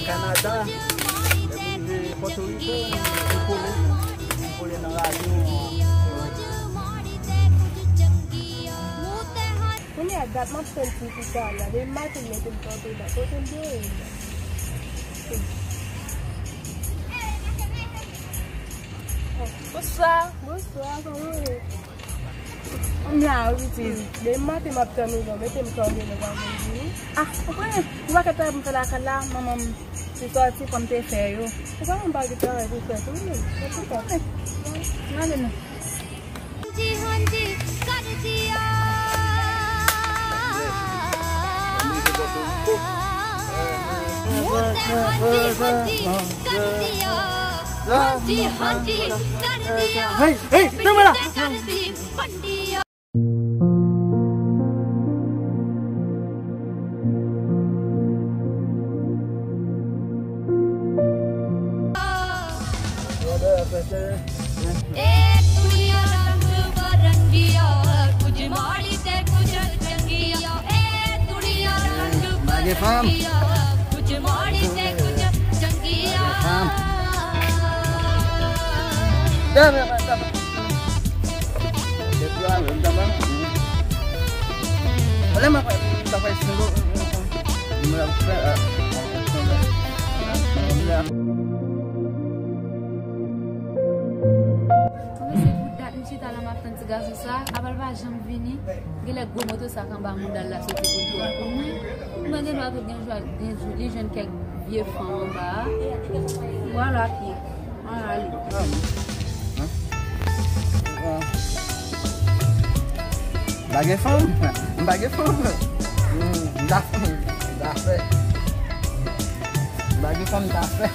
Canada, di Puerto Rico, kumpulin ng radyo. Ini agak mampus kita lah, dia mati metin kopi dah, kopi dia. Besar, kamu. Nah, dia mati makan dulu, metin kopi dah kamu. Apa ni? Gua kata mengkalah mamam situasi kontes saya. Sekarang bagi kita itu tu ni. Mana ni? Hanji कर दिया Hey, tunggu lah. Faham? कुछ माड़ी से कुछ चंगिया dah dia keluar bentar bang boleh mak sampai sembuh dalam makan segala susah, abal bajang vini, gila gua motor sakan bangun dalam satu kultur. Mana nak tu les jeunes qui vieux font là, voilà qui, bagai femme, dah fait, bagai femme dah fait.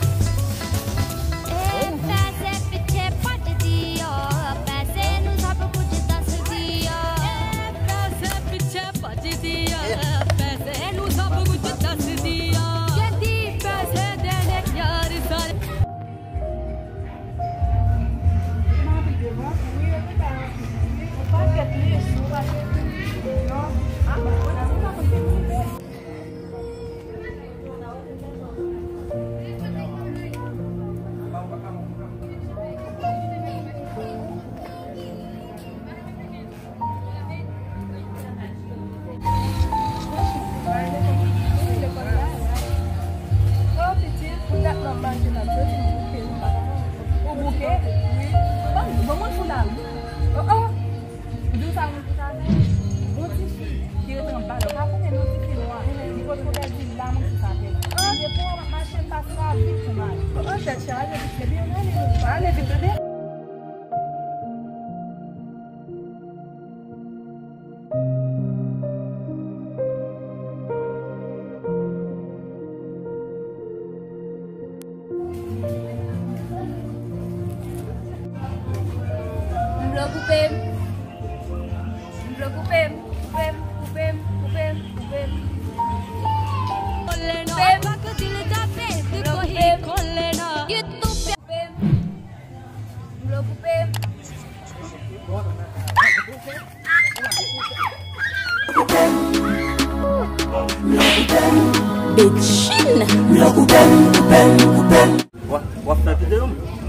Wah, nanti tu,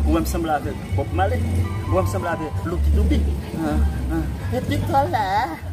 uam sebelah tu, Bob Marley, uam sebelah tu, Lucky Dube. Itu lah.